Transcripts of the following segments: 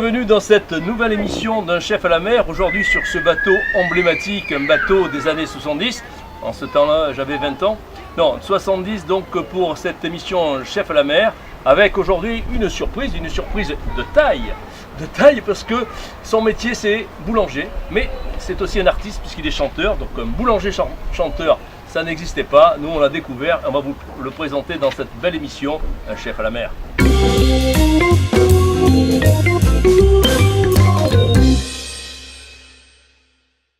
bienvenue dans cette nouvelle émission d'un chef à la mer. Aujourd'hui sur ce bateau emblématique, un bateau des années 70. En ce temps-là, j'avais 20 ans. Non, 70 donc pour cette émission chef à la mer. Avec aujourd'hui une surprise de taille. De taille parce que son métier c'est boulanger. Mais c'est aussi un artiste puisqu'il est chanteur. Donc un boulanger chanteur, ça n'existait pas. Nous on l'a découvert. On va vous le présenter dans cette belle émission, un chef à la mer.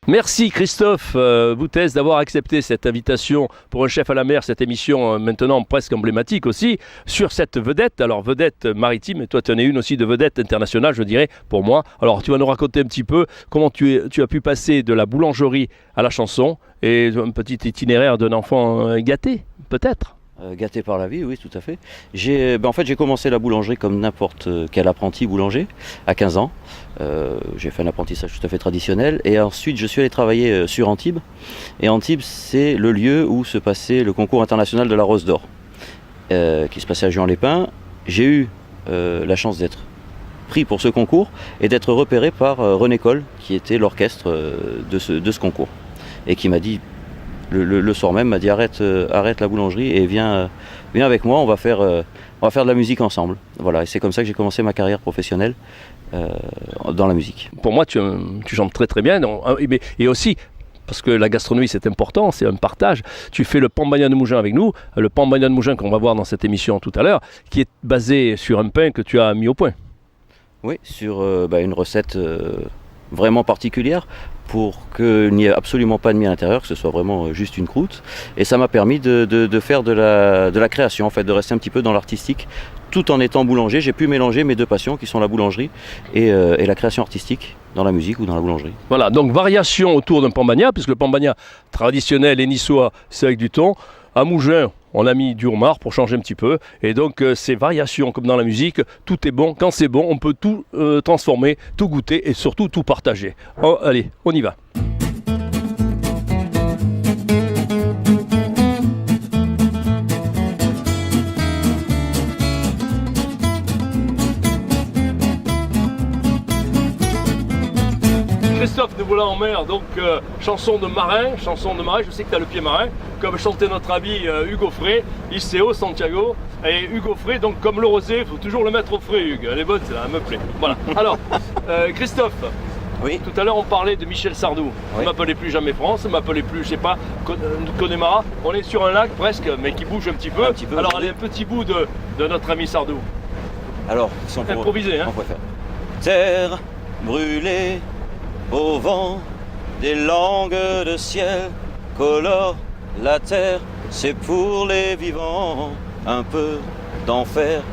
Merci Christophe Boutez d'avoir accepté cette invitation pour un chef à la mer, cette émission maintenant presque emblématique aussi, sur cette vedette, alors vedette maritime, et toi tu en es une aussi de vedette internationale je dirais pour moi. Alors tu vas nous raconter un petit peu comment tu as pu passer de la boulangerie à la chanson et un petit itinéraire d'un enfant gâté peut-être. Gâté par la vie, oui, tout à fait. J'ai commencé la boulangerie comme n'importe quel apprenti boulanger à 15 ans. J'ai fait un apprentissage tout à fait traditionnel et ensuite je suis allé travailler sur Antibes. Et Antibes, c'est le lieu où se passait le concours international de la Rose d'Or qui se passait à Juan-les-Pins. J'ai eu la chance d'être pris pour ce concours et d'être repéré par René Coll, qui était l'orchestre de ce concours et qui m'a dit le soir même, m'a dit arrête la boulangerie et viens avec moi, on va faire de la musique ensemble. Voilà, et c'est comme ça que j'ai commencé ma carrière professionnelle dans la musique. Pour moi, tu chantes très très bien, et aussi, parce que la gastronomie c'est important, c'est un partage, tu fais le pambagna de Mougins avec nous, le pambagna de Mougins qu'on va voir dans cette émission tout à l'heure, qui est basé sur un pain que tu as mis au point. Oui, sur une recette vraiment particulière, pour qu'il n'y ait absolument pas de mie à l'intérieur, que ce soit vraiment juste une croûte. Et ça m'a permis de faire de la création, en fait, de rester un petit peu dans l'artistique, tout en étant boulanger. J'ai pu mélanger mes deux passions, qui sont la boulangerie et la création artistique, dans la musique ou dans la boulangerie. Voilà, donc variation autour d'un pambagna, puisque le pambagna traditionnel et niçois, c'est avec du thon. À Mougins, on a mis du homard pour changer un petit peu. Et donc, ces variations, comme dans la musique, tout est bon. Quand c'est bon, on peut tout transformer, tout goûter et surtout tout partager. Oh, allez, on y va. Christophe, nous voilà en mer, donc chanson de marin, je sais que tu as le pied marin, comme chantait notre ami Hugo Frey, Iseo, Santiago, et Hugo Frey, donc comme le rosé, il faut toujours le mettre au frais, Hugues, elle est bonne, elle me plaît. Voilà, alors, Christophe, oui. Tout à l'heure on parlait de Michel Sardou, on ne m'appelait plus jamais France, on ne m'appelait plus, je sais pas, Connemara, on est sur un lac presque, mais qui bouge un petit peu, alors allez, un petit bout de notre ami Sardou. Alors, improviser, hein. On préfère. Terre brûlée au vent, des langues de ciel colorent la terre, c'est pour les vivants un peu d'enfer.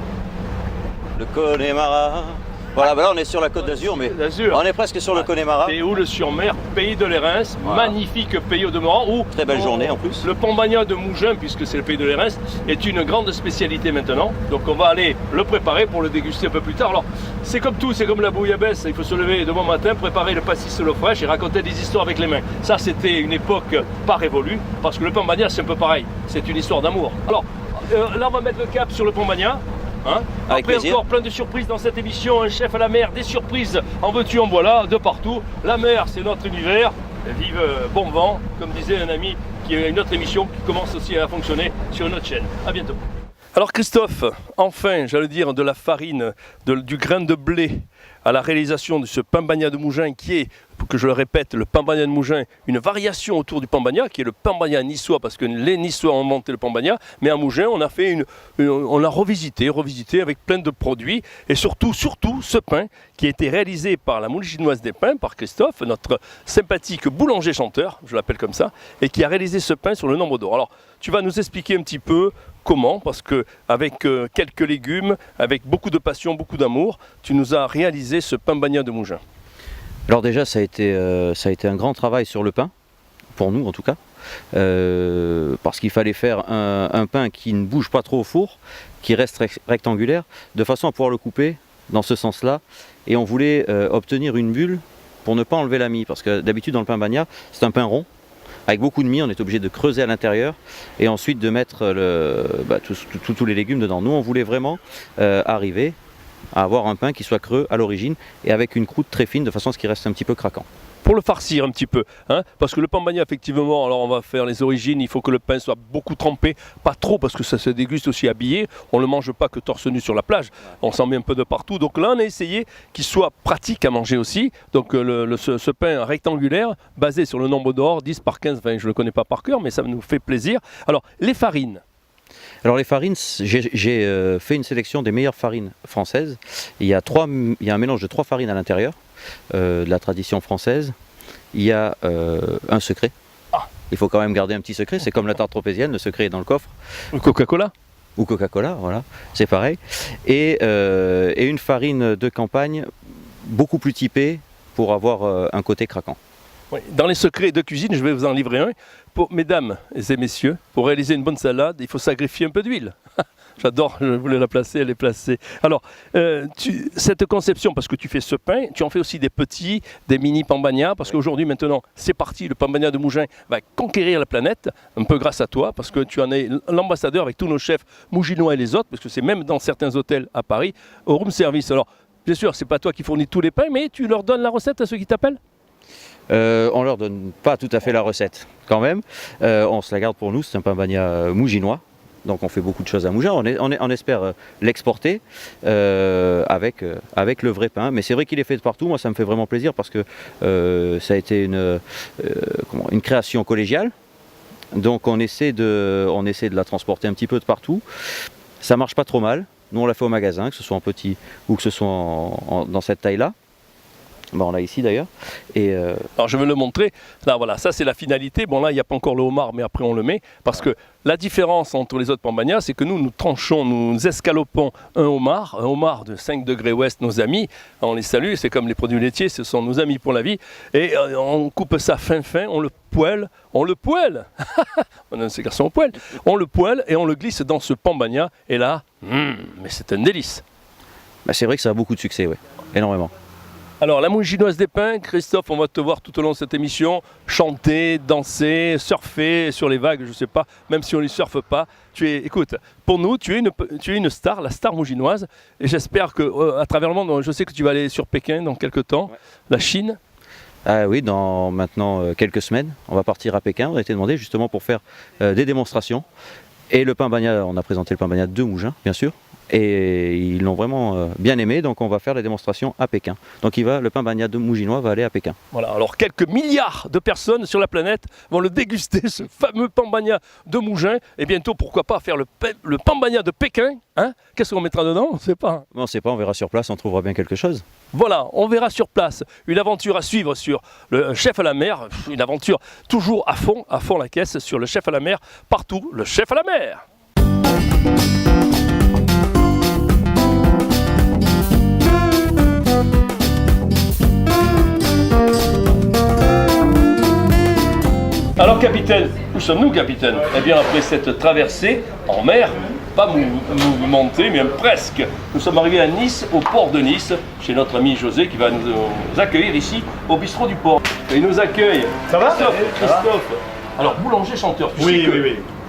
Le Connemara. Voilà, là on est sur la Côte d'Azur, mais on est presque sur le Connemara. Et où le sur-mer, pays de l'Érins, magnifique pays au demeurant. Où très belle journée en plus. Le pambagna de Mougins, puisque c'est le pays de l'Érins, est une grande spécialité maintenant. Donc on va aller le préparer pour le déguster un peu plus tard. Alors c'est comme tout, c'est comme la bouillabaisse, il faut se lever de bon matin, préparer le pastis à l'eau fraîche et raconter des histoires avec les mains. Ça c'était une époque pas révolue, parce que le pambagna c'est un peu pareil, c'est une histoire d'amour. Alors là on va mettre le cap sur le pambagna. Hein, après encore plein de surprises dans cette émission, un chef à la mer, des surprises en veux-tu en voilà, de partout. La mer c'est notre univers, vive bon vent, comme disait un ami qui a une autre émission qui commence aussi à fonctionner sur une autre chaîne. À bientôt. Alors Christophe, enfin j'allais dire de la farine, du grain de blé à la réalisation de ce pambagna de Mougins qui est, que je le répète, le pambagna de Mougins, une variation autour du pambagna qui est le pambagna niçois parce que les Niçois ont inventé le pambagna, mais à Mougins on a fait on l'a revisité avec plein de produits et surtout ce pain qui a été réalisé par la moule chinoise des pains, par Christophe, notre sympathique boulanger chanteur, je l'appelle comme ça, et qui a réalisé ce pain sur le Nombre d'Or. Alors tu vas nous expliquer un petit peu comment, parce qu'avec quelques légumes, avec beaucoup de passion, beaucoup d'amour, tu nous as réalisé ce pambagna de Mougins. Alors déjà, ça a été un grand travail sur le pain, pour nous en tout cas, parce qu'il fallait faire un pain qui ne bouge pas trop au four, qui reste rectangulaire, de façon à pouvoir le couper dans ce sens-là. Et on voulait obtenir une bulle pour ne pas enlever la mie, parce que d'habitude dans le pambagna, c'est un pain rond. Avec beaucoup de mie, on est obligé de creuser à l'intérieur et ensuite de mettre tous les légumes dedans. Nous, on voulait vraiment arriver à avoir un pain qui soit creux à l'origine et avec une croûte très fine de façon à ce qu'il reste un petit peu craquant. Pour le farcir un petit peu, hein, parce que le pain bagna, effectivement, alors on va faire les origines, il faut que le pain soit beaucoup trempé, pas trop parce que ça se déguste aussi habillé, on ne le mange pas que torse nu sur la plage, on s'en met un peu de partout, donc là on a essayé qu'il soit pratique à manger aussi, donc ce pain rectangulaire, basé sur le nombre d'or, 10 par 15, enfin, je ne le connais pas par cœur, mais ça nous fait plaisir. Alors les farines. Alors les farines, j'ai fait une sélection des meilleures farines françaises. Il y a un mélange de 3 farines à l'intérieur, de la tradition française. Il y a un secret. Il faut quand même garder un petit secret, c'est comme la tarte tropézienne, le secret est dans le coffre. Coca-Cola. Ou Coca-Cola, voilà, c'est pareil. Et une farine de campagne beaucoup plus typée pour avoir un côté craquant. Oui. Dans les secrets de cuisine, je vais vous en livrer un. Pour mesdames et messieurs, pour réaliser une bonne salade, il faut sacrifier un peu d'huile. J'adore, je voulais la placer, elle est placée. Alors, cette conception, parce que tu fais ce pain, tu en fais aussi des petits, des mini pain bagna, parce qu'aujourd'hui, maintenant, c'est parti, le pain bagna de Mougins va conquérir la planète, un peu grâce à toi, parce que tu en es l'ambassadeur avec tous nos chefs mouginois et les autres, parce que c'est même dans certains hôtels à Paris, au room service. Alors, bien sûr, c'est pas toi qui fournis tous les pains, mais tu leur donnes la recette à ceux qui t'appellent ? On leur donne pas tout à fait la recette quand même, on se la garde pour nous, c'est un pain bagna mouginois, donc on fait beaucoup de choses à Mougins, on espère l'exporter avec le vrai pain, mais c'est vrai qu'il est fait de partout, moi ça me fait vraiment plaisir parce que ça a été une création collégiale, donc on essaie de la transporter un petit peu de partout, ça marche pas trop mal, nous on l'a fait au magasin, que ce soit en petit ou que ce soit dans cette taille-là. Bon, on l'a ici d'ailleurs. Alors je vais le montrer. Là voilà, ça c'est la finalité. Bon là il n'y a pas encore le homard, mais après on le met. Parce que la différence entre les autres pain bagna, c'est que nous tranchons, nous escalopons un homard de 5 degrés ouest, nos amis. On les salue, c'est comme les produits laitiers, ce sont nos amis pour la vie. Et on coupe ça fin, on le poêle. On a ces garçons au poêle. On le poêle et on le glisse dans ce pain bagna. Et là, mais c'est un délice. Bah, c'est vrai que ça a beaucoup de succès, ouais, énormément. Alors, la mouginoise des pains, Christophe, on va te voir tout au long de cette émission chanter, danser, surfer sur les vagues, je ne sais pas, même si on ne surfe pas. Écoute, pour nous, tu es une star, la star mouginoise. Et j'espère qu'à travers le monde, je sais que tu vas aller sur Pékin dans quelques temps, ouais. La Chine. Ah oui, dans maintenant quelques semaines, on va partir à Pékin. On a été demandé justement pour faire des démonstrations. Et le pain bagna, on a présenté le pain bagna de Mougins, bien sûr. Et ils l'ont vraiment bien aimé, donc on va faire la démonstration à Pékin. Donc le pain bagna de Mouginois va aller à Pékin. Voilà, alors quelques milliards de personnes sur la planète vont le déguster, ce fameux pain bagna de Mougins. Et bientôt, pourquoi pas faire le pain bagna de Pékin, hein? Qu'est-ce qu'on mettra dedans? On ne sait pas. On ne sait pas, on verra sur place, on trouvera bien quelque chose. Voilà, on verra sur place. Une aventure à suivre sur le chef à la mer. Une aventure toujours à fond la caisse sur le chef à la mer. Partout, le chef à la mer. Alors capitaine, où sommes-nous capitaine? Eh bien après cette traversée en mer, pas mouvementée mais presque, nous sommes arrivés à Nice, au port de Nice, chez notre ami José qui va nous accueillir ici au bistrot du port. Et il nous accueille. Ça va Christophe. Alors boulanger chanteur, oui.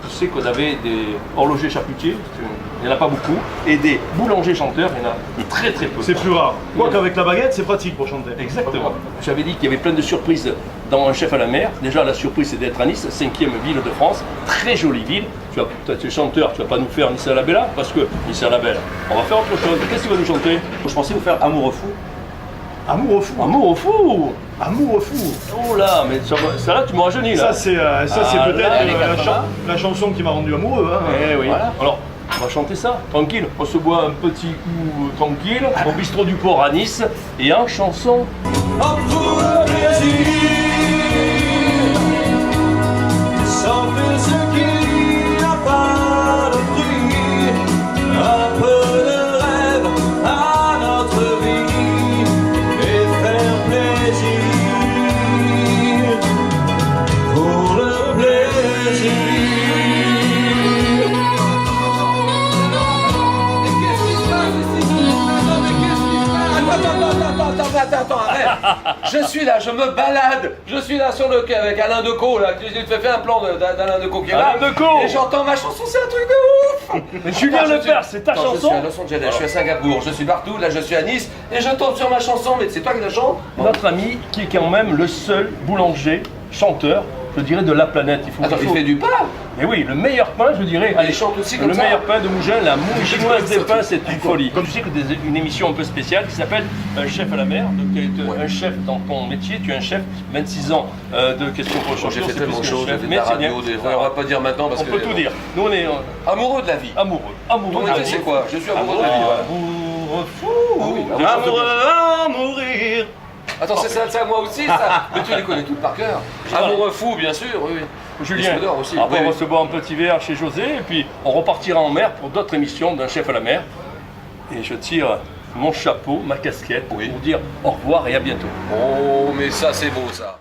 Tu sais qu'on avait des horlogers charcutiers, il n'y en a pas beaucoup, et des boulangers chanteurs, il y en a très très peu. C'est plus rare. Quoi qu'avec la baguette, c'est pratique pour chanter. Exactement. J'avais dit qu'il y avait plein de surprises dans Un chef à la mer. Déjà, la surprise, c'est d'être à Nice, 5e ville de France, très jolie ville. Toi, tu es chanteur, tu vas pas nous faire Nice à la Bella, parce que Nice à la Bella, on va faire autre chose. Qu'est-ce que tu vas nous chanter? Je pensais vous faire Amoureux fou. Amoureux fou. Amoureux fou. Amoureux fou. Oh là, mais ça là, tu m'as rajeuni là. Ça, c'est peut-être la chanson qui m'a rendu amoureux. Hein. Eh oui. Voilà. Alors, on va chanter ça, tranquille. On se boit un petit coup tranquille, au bistrot du port à Nice, et en chanson. Amoureux plaisir, sans ce qui n'a pas de prix, un peu de rêve à notre vie, et faire plaisir pour le plaisir. Attends, arrête. Je suis là, je me balade. Je suis là sur le quai avec Alain Decaux, là. Tu te fais un plan d'Alain Decaux qui est là. Alain Decaux. Et j'entends ma chanson, c'est un truc de ouf. Mais Julien Lepers, c'est ta Non, chanson? Je suis à Los Angeles, je suis à Singapour, je suis partout, là je suis à Nice, et je tombe sur ma chanson, mais c'est toi qui la chantes? Notre ami qui est quand même le seul boulanger, chanteur, je dirais, de la planète. Attends, il fait du pain? Mais oui, le meilleur pain, je dirais. Ah, il chante aussi comme le ça? meilleur pain de Mougins, la moule chinoise des pains, c'est une folie. Comme tu sais que une émission un peu spéciale qui s'appelle Un chef à la mer. Donc tu es un chef dans ton métier, tu es un chef, 26 ans de questions pour Bon, j'ai fait tellement de choses, j'ai fait de la radio, on va pas dire maintenant parce on que... peut tout dire. Nous on est Amoureux de la vie. amoureux. Ton métier c'est quoi? Je suis amoureux de la vie, voilà. Amoureux fou. Ah oui, Amoureux à mourir. Attends, c'est ça moi aussi ça? Mais tu les connais toutes par cœur. Amoureux fou, bien sûr, oui, oui. Julien, Disque d'or aussi. après Oui, on oui. va se boire un petit verre chez José et puis on repartira en mer pour d'autres émissions d'un chef à la mer. Et je tire mon chapeau, ma casquette pour dire au revoir et à bientôt. Oh, mais ça c'est beau ça.